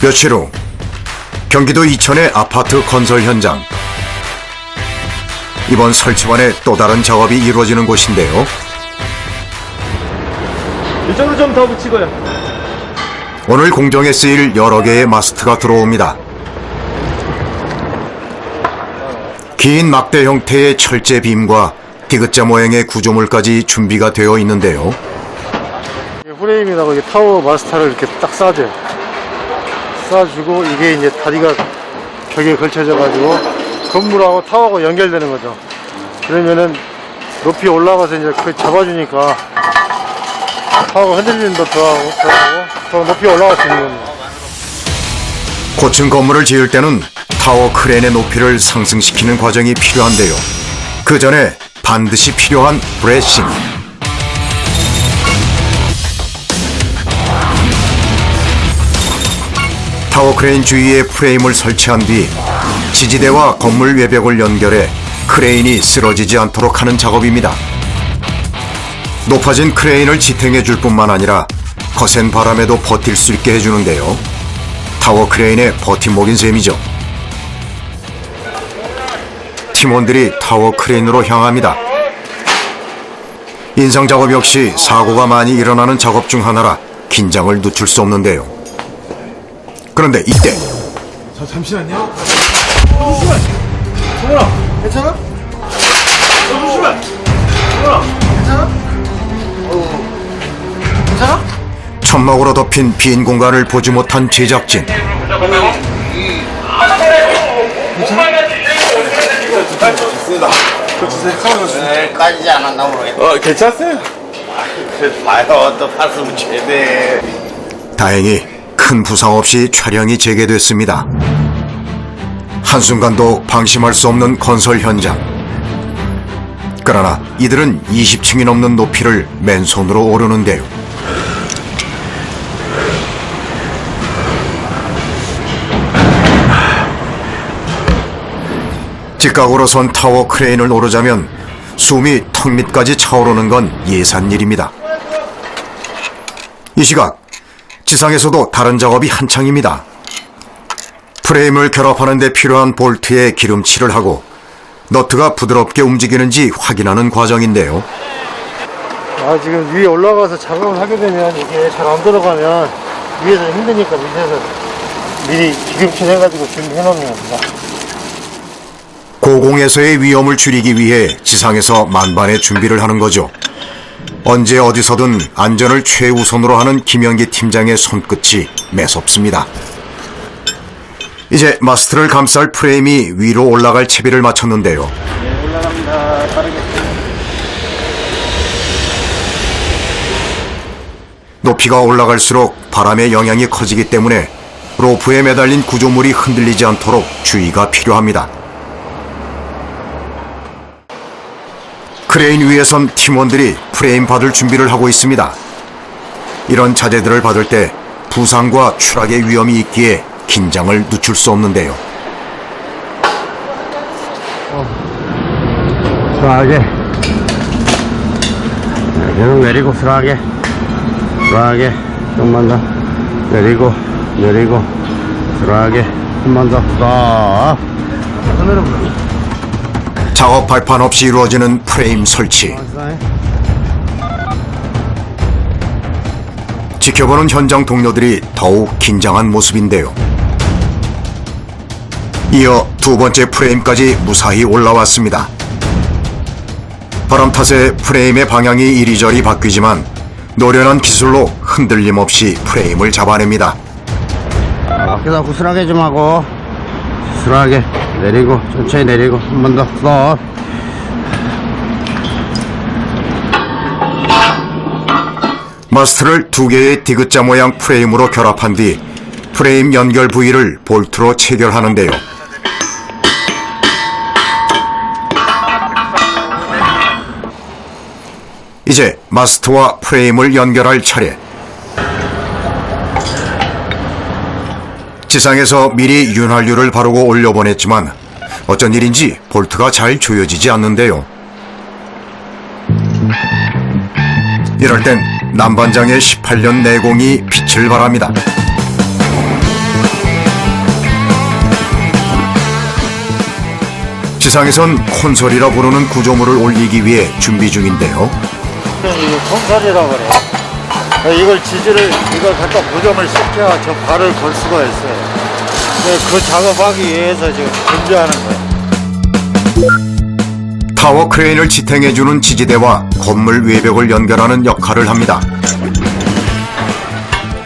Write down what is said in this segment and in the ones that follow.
며칠 후 경기도 이천의 아파트 건설 현장. 이번 설치반에 또 다른 작업이 이루어지는 곳인데요. 이쪽으로 좀 더 붙이고요. 오늘 공정에 쓰일 여러 개의 마스트가 들어옵니다. 긴 막대 형태의 철제 빔과 디귿자 모양의 구조물까지 준비가 되어 있는데요. 프레임이라고 이게 타워 마스터를 이렇게 딱 쏴줘요. 쏴주고 이게 이제 다리가 벽에 걸쳐져 가지고 건물하고 타워하고 연결되는 거죠. 그러면은 높이 올라가서 이제 그 잡아주니까 타워가 흔들림도 더하고 더 높이 올라갈 수 있는 겁니다. 고층 건물을 지을 때는 타워 크레인의 높이를 상승시키는 과정이 필요한데요. 그 전에 반드시 필요한 브레싱. 타워 크레인 주위에 프레임을 설치한 뒤 지지대와 건물 외벽을 연결해 크레인이 쓰러지지 않도록 하는 작업입니다. 높아진 크레인을 지탱해 줄 뿐만 아니라 거센 바람에도 버틸 수 있게 해주는데요. 타워 크레인의 버팀목인 셈이죠. 팀원들이 타워 크레인으로 향합니다. 인상 작업 역시 사고가 많이 일어나는 작업 중 하나라 긴장을 늦출 수 없는데요. 그런데 이때 잠시만요. 잠시만. 정현아, 괜찮아? 잠시만. 정현아, 괜찮아? 괜찮아? 천막으로 덮인 빈 공간을 보지 못한 제작진. 있습니다. 그 주세요. 카메라 주세요. 네, 까지지 않았나 모르겠네. 괜찮았어요? 그래도 봐요. 또 봤으면 최대. 다행히 큰 부상 없이 촬영이 재개됐습니다. 한순간도 방심할 수 없는 건설 현장. 그러나 이들은 20층이 넘는 높이를 맨손으로 오르는데요. 직각으로 선 타워 크레인을 오르자면 숨이 턱 밑까지 차오르는 건 예산일입니다. 이 시각 지상에서도 다른 작업이 한창입니다. 프레임을 결합하는 데 필요한 볼트에 기름칠을 하고 너트가 부드럽게 움직이는지 확인하는 과정인데요. 지금 위에 올라가서 작업을 하게 되면 이게 잘 안 들어가면 위에서 힘드니까 밑에서 미리 기름칠 해가지고 준비해 놓는 겁니다. 고공에서의 위험을 줄이기 위해 지상에서 만반의 준비를 하는 거죠. 언제 어디서든 안전을 최우선으로 하는 김영기 팀장의 손끝이 매섭습니다. 이제 마스트를 감쌀 프레임이 위로 올라갈 채비를 마쳤는데요. 올라갑니다. 빠르게. 높이가 올라갈수록 바람의 영향이 커지기 때문에 로프에 매달린 구조물이 흔들리지 않도록 주의가 필요합니다. 크레인 위에 선 팀원들이 프레임 받을 준비를 하고 있습니다. 이런 자재들을 받을 때 부상과 추락의 위험이 있기에 긴장을 늦출 수 없는데요. 수락하게 계속 내리고 수락하게 좀만 더 내리고 수락하게 좀만 더 스톱. 작업 발판 없이 이루어지는 프레임 설치. 지켜보는 현장 동료들이 더욱 긴장한 모습인데요. 이어 두 번째 프레임까지 무사히 올라왔습니다. 바람 탓에 프레임의 방향이 이리저리 바뀌지만 노련한 기술로 흔들림 없이 프레임을 잡아냅니다. 밖에서 구슬하게 좀 하고 수락하게 내리고 천천히 내리고 한 번 더 스톱. 마스트를 두 개의 디귿자 모양 프레임으로 결합한 뒤 프레임 연결 부위를 볼트로 체결하는데요. 이제 마스트와 프레임을 연결할 차례. 지상에서 미리 윤활유를 바르고 올려보냈지만 어쩐 일인지 볼트가 잘 조여지지 않는데요. 이럴 땐 남반장의 18년 내공이 빛을 발합니다. 지상에선 콘솔이라 부르는 구조물을 올리기 위해 준비 중인데요. 이거 콘솔이라고 그래요. 이걸 이걸 갖다 고정을 시켜야 저 발을 걸 수가 있어요. 그 작업하기 위해서 지금 준비하는 거예요. 타워 크레인을 지탱해주는 지지대와 건물 외벽을 연결하는 역할을 합니다.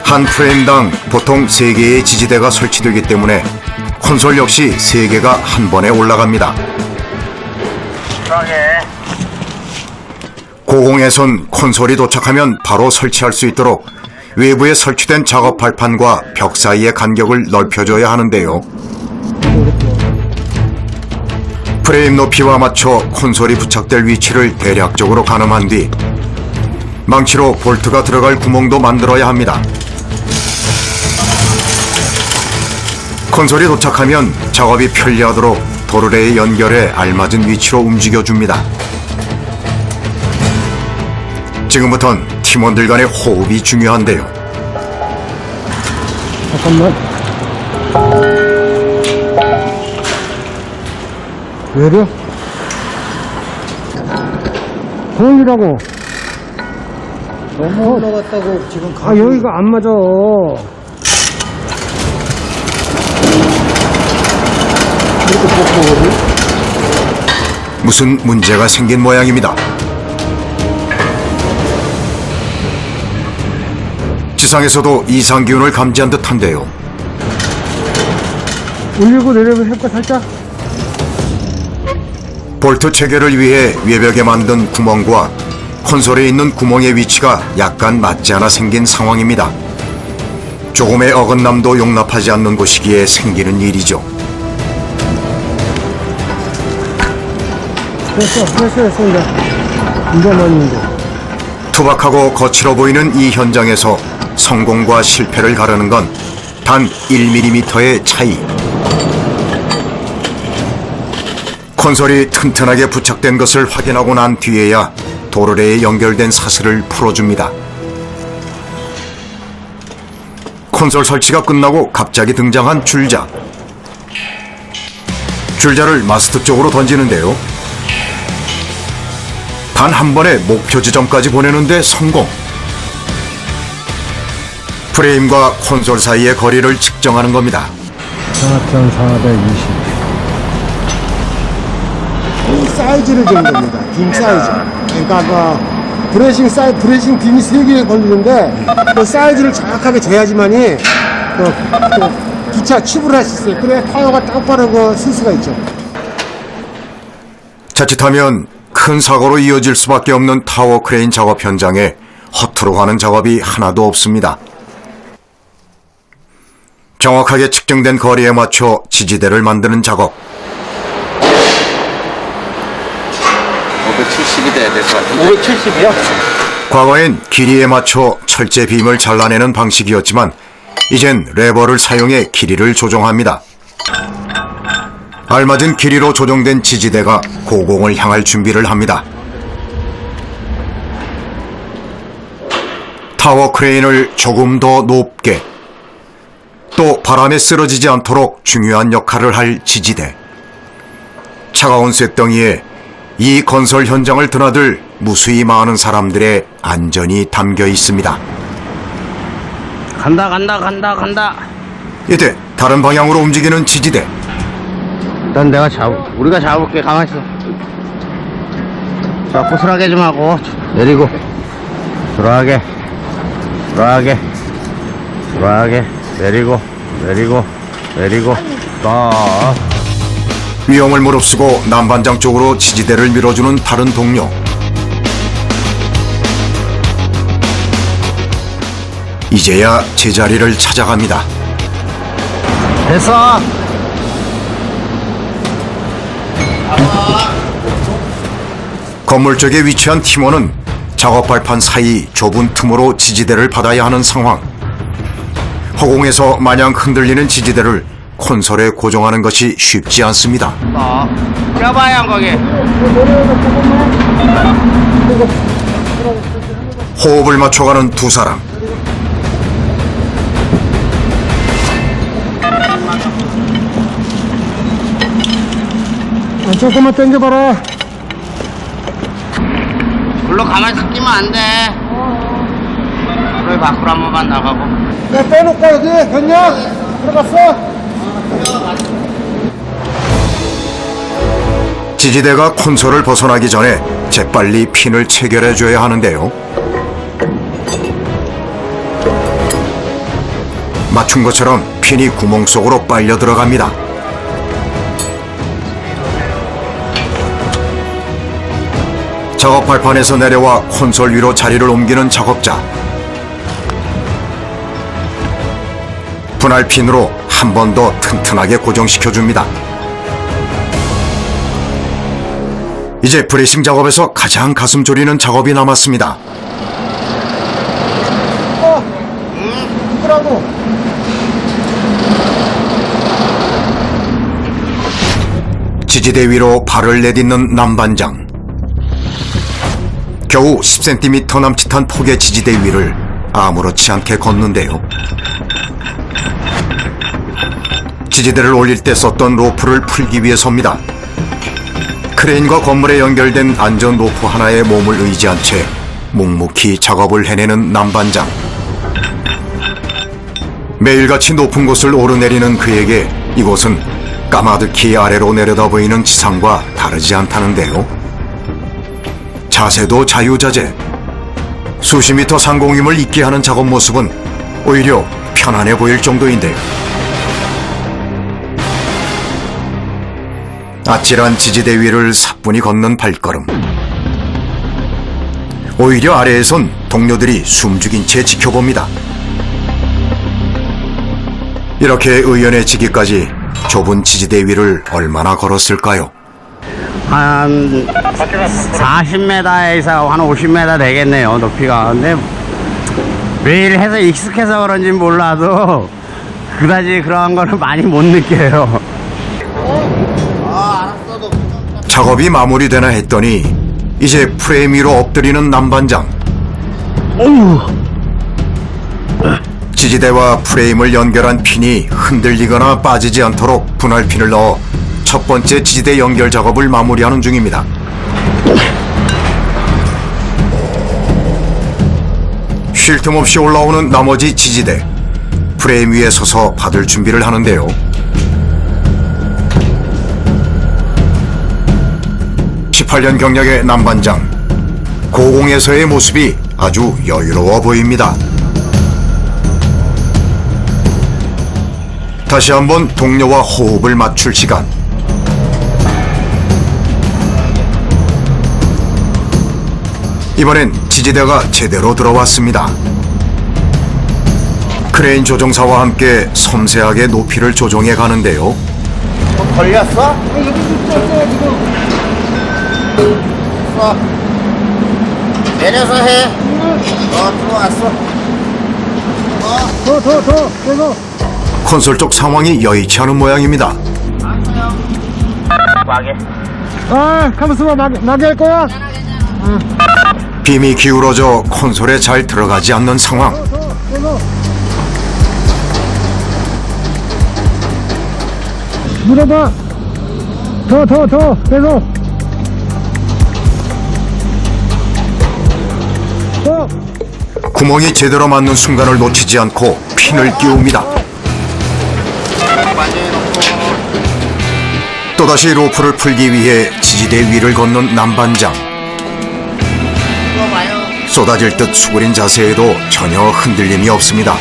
한 프레임당 보통 3개의 지지대가 설치되기 때문에 콘솔 역시 3개가 한 번에 올라갑니다. 고공에선 콘솔이 도착하면 바로 설치할 수 있도록 외부에 설치된 작업 발판과 벽 사이의 간격을 넓혀줘야 하는데요. 프레임 높이와 맞춰 콘솔이 부착될 위치를 대략적으로 가늠한 뒤 망치로 볼트가 들어갈 구멍도 만들어야 합니다. 콘솔이 도착하면 작업이 편리하도록 도르래에 연결해 알맞은 위치로 움직여줍니다. 지금부턴 팀원들 간의 호흡이 중요한데요. 잠깐만. 왜요? 공이라고. 너무 올라갔다고 지금. 여기가 안 맞아. 무슨 문제가 생긴 모양입니다. 지상에서도 이상 기운을 감지한 듯한데요. 올리고 내리고 해볼까 살짝? 볼트 체결을 위해 외벽에 만든 구멍과 콘솔에 있는 구멍의 위치가 약간 맞지 않아 생긴 상황입니다. 조금의 어긋남도 용납하지 않는 곳이기에 생기는 일이죠. 됐어 이제. 이제 맞는데. 투박하고 거칠어 보이는 이 현장에서 성공과 실패를 가르는 건 단 1mm의 차이. 콘솔이 튼튼하게 부착된 것을 확인하고 난 뒤에야 도르래에 연결된 사슬을 풀어줍니다. 콘솔 설치가 끝나고 갑자기 등장한 줄자. 줄자를 마스트 쪽으로 던지는데요. 단 한 번에 목표 지점까지 보내는데 성공. 프레임과 콘솔 사이의 거리를 측정하는 겁니다. 4.420. 이 사이즈를 재는 겁니다. 빔 사이즈. 그러니까 브레싱 빔이 3개 걸리는데 그 사이즈를 정확하게 재야지만이 기차 취부를 할 수 있어요. 그래 타워가 똑바로 쓸 수가 있죠. 자칫하면 큰 사고로 이어질 수밖에 없는 타워 크레인 작업 현장에 허투루 하는 작업이 하나도 없습니다. 정확하게 측정된 거리에 맞춰 지지대를 만드는 작업. 570이 돼야 될 것 같은데. 570이요? 과거엔 길이에 맞춰 철제 빔을 잘라내는 방식이었지만 이젠 레버를 사용해 길이를 조정합니다. 알맞은 길이로 조정된 지지대가 고공을 향할 준비를 합니다. 타워 크레인을 조금 더 높게, 또 바람에 쓰러지지 않도록 중요한 역할을 할 지지대. 차가운 쇳덩이에 이 건설 현장을 드나들 무수히 많은 사람들의 안전이 담겨 있습니다. 간다. 이때 다른 방향으로 움직이는 지지대. 일단 우리가 잡을게. 가만히 있어. 자, 고스란하게 좀 하고 내리고 들어가게 내리고 딱. 위험을 무릅쓰고 남반장 쪽으로 지지대를 밀어주는 다른 동료. 이제야 제자리를 찾아갑니다. 됐어. 건물 쪽에 위치한 팀원은 작업 발판 사이 좁은 틈으로 지지대를 받아야 하는 상황. 허공에서 마냥 흔들리는 지지대를 콘솔에 고정하는 것이 쉽지 않습니다. 껴봐요 거기. 호흡을 맞춰가는 두 사람. 조금만 당겨봐라. 글로 가만히 서 끼면 안 돼. 그래, 밖으로 한 번만 나가고. 야, 빼놓고 여기 됐냐? 들어갔어? 지지대가 콘솔을 벗어나기 전에 재빨리 핀을 체결해줘야 하는데요. 맞춘 것처럼 핀이 구멍 속으로 빨려 들어갑니다. 작업 발판에서 내려와 콘솔 위로 자리를 옮기는 작업자. 분할 핀으로 한 번 더 튼튼하게 고정시켜줍니다. 이제 브레싱 작업에서 가장 가슴 졸이는 작업이 남았습니다. 이거라고. 지지대 위로 발을 내딛는 남반장. 겨우 10cm 남짓한 폭의 지지대 위를 아무렇지 않게 걷는데요. 지지대를 올릴 때 썼던 로프를 풀기 위해서입니다. 크레인과 건물에 연결된 안전 로프 하나에 몸을 의지한 채 묵묵히 작업을 해내는 남반장. 매일같이 높은 곳을 오르내리는 그에게 이곳은 까마득히 아래로 내려다 보이는 지상과 다르지 않다는데요. 자세도 자유자재. 수십 미터 상공임을 잊게 하는 작업 모습은 오히려 편안해 보일 정도인데요. 아찔한 지지대 위를 사뿐히 걷는 발걸음. 오히려 아래에선 동료들이 숨죽인 채 지켜봅니다. 이렇게 의연해지기까지 좁은 지지대 위를 얼마나 걸었을까요? 한 40m에서 한 50m 되겠네요, 높이가. 근데 매일 해서 익숙해서 그런지 몰라도 그다지 그러한 거는 많이 못 느껴요. 작업이 마무리되나 했더니 이제 프레임 위로 엎드리는 남반장. 지지대와 프레임을 연결한 핀이 흔들리거나 빠지지 않도록 분할핀을 넣어 첫 번째 지지대 연결 작업을 마무리하는 중입니다. 쉴 틈 없이 올라오는 나머지 지지대. 프레임 위에 서서 받을 준비를 하는데요. (18년) 경력의 남반장. 고공에서의 모습이 아주 여유로워 보입니다. 다시 한번 동료와 호흡을 맞출 시간. 이번엔 지지대가 제대로 들어왔습니다. 크레인 조종사와 함께 섬세하게 높이를 조정해 가는데요. 걸렸어? 내려서 해. 들어왔어. 더, 계속. 콘솔 쪽 상황이 여의치 않은 모양입니다. 아, 가만있어 봐. 나게 할 거야? 빔이 기울어져 콘솔에 잘 들어가지 않는 상황. 계속. 물어봐. 더, 계속. 구멍이 제대로 맞는 순간을 놓치지 않고 핀을 끼웁니다. 또다시 로프를 풀기 위해 지지대 위를 걷는 남반장. 쏟아질 듯 수그린 자세에도 전혀 흔들림이 없습니다.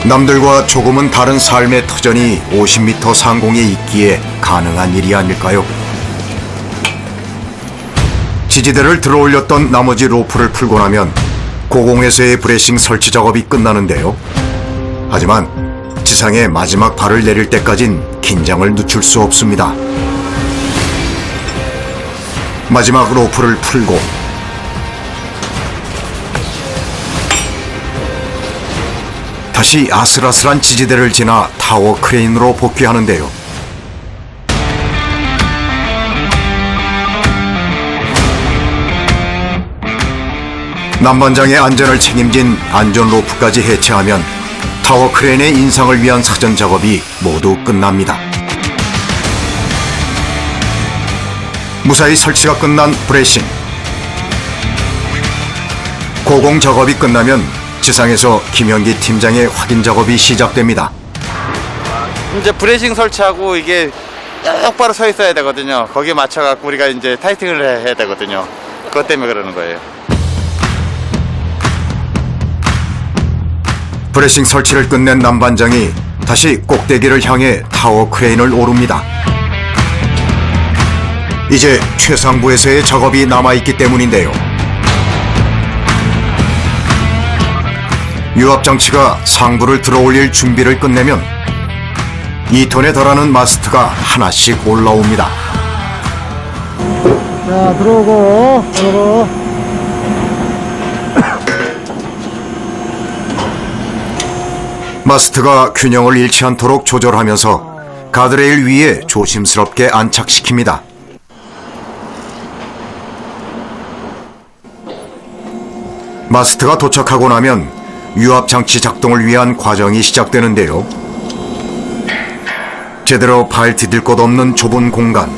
남들과 조금은 다른 삶의 터전이 50m 상공에 있기에 가능한 일이 아닐까요? 지지대를 들어올렸던 나머지 로프를 풀고 나면 고공에서의 브레싱 설치 작업이 끝나는데요. 하지만 지상에 마지막 발을 내릴 때까진 긴장을 늦출 수 없습니다. 마지막 로프를 풀고 다시 아슬아슬한 지지대를 지나 타워 크레인으로 복귀하는데요. 남반장의 안전을 책임진 안전 로프까지 해체하면 타워 크레인의 인상을 위한 사전 작업이 모두 끝납니다. 무사히 설치가 끝난 브레싱. 고공 작업이 끝나면 지상에서 김현기 팀장의 확인 작업이 시작됩니다. 이제 브레싱 설치하고 이게 똑바로 서 있어야 되거든요. 거기에 맞춰갖고 우리가 이제 타이팅을 해야 되거든요. 그것 때문에 그러는 거예요. 브레싱 설치를 끝낸 남반장이 다시 꼭대기를 향해 타워 크레인을 오릅니다. 이제 최상부에서의 작업이 남아있기 때문인데요. 유압장치가 상부를 들어올릴 준비를 끝내면 2톤에 달하는 마스트가 하나씩 올라옵니다. 자, 들어오고. 마스트가 균형을 잃지 않도록 조절하면서 가드레일 위에 조심스럽게 안착시킵니다. 마스트가 도착하고 나면 유압장치 작동을 위한 과정이 시작되는데요. 제대로 발 디딜 곳 없는 좁은 공간.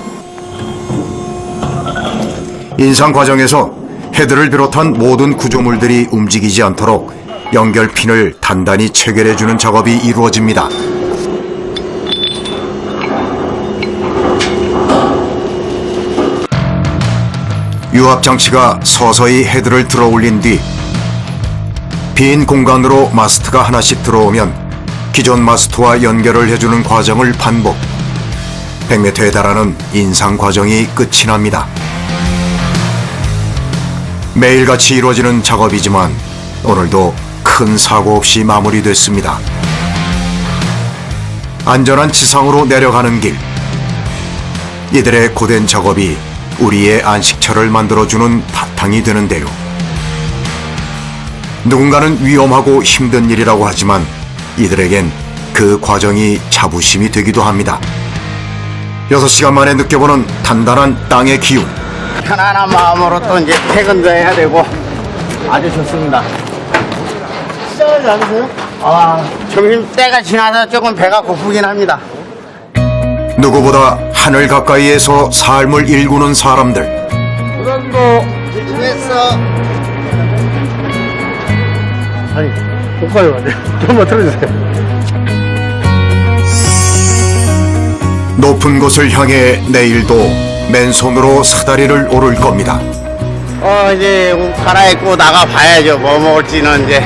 인상 과정에서 헤드를 비롯한 모든 구조물들이 움직이지 않도록 연결핀을 단단히 체결해주는 작업이 이루어집니다. 유압장치가 서서히 헤드를 들어 올린 뒤 빈 공간으로 마스트가 하나씩 들어오면 기존 마스트와 연결을 해주는 과정을 반복. 100m에 달하는 인상 과정이 끝이 납니다. 매일같이 이루어지는 작업이지만 오늘도 큰 사고 없이 마무리됐습니다. 안전한 지상으로 내려가는 길. 이들의 고된 작업이 우리의 안식처를 만들어주는 바탕이 되는데요. 누군가는 위험하고 힘든 일이라고 하지만 이들에겐 그 과정이 자부심이 되기도 합니다. 6시간 만에 느껴보는 단단한 땅의 기운. 편안한 마음으로 또 이제 퇴근도 해야 되고 아주 좋습니다. 시작하지 않으세요? 점심 때가 지나서 조금 배가 고프긴 합니다. 누구보다 하늘 가까이에서 삶을 일구는 사람들. 수고했어. 아니, 못 가요. 안 돼. 좀만 틀어주세요. 높은 곳을 향해 내일도 맨손으로 사다리를 오를 겁니다. 이제 옷 갈아입고 나가 봐야죠. 뭐 먹을지는 이제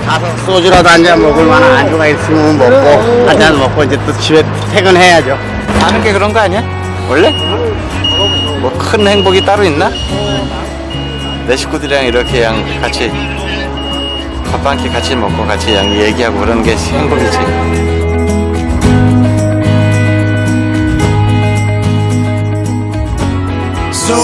가서 소주라도 한 잔 먹을 만한 안주가 있으면 먹고 한 잔 먹고 이제 또 집에 퇴근해야죠. 사는 게 그런 거 아니야? 원래? 뭐 큰 행복이 따로 있나? 내 식구들이랑 이렇게 그냥 같이 밥 한 끼 같이 먹고 같이 그냥 얘기하고 그러는 게 행복이지. So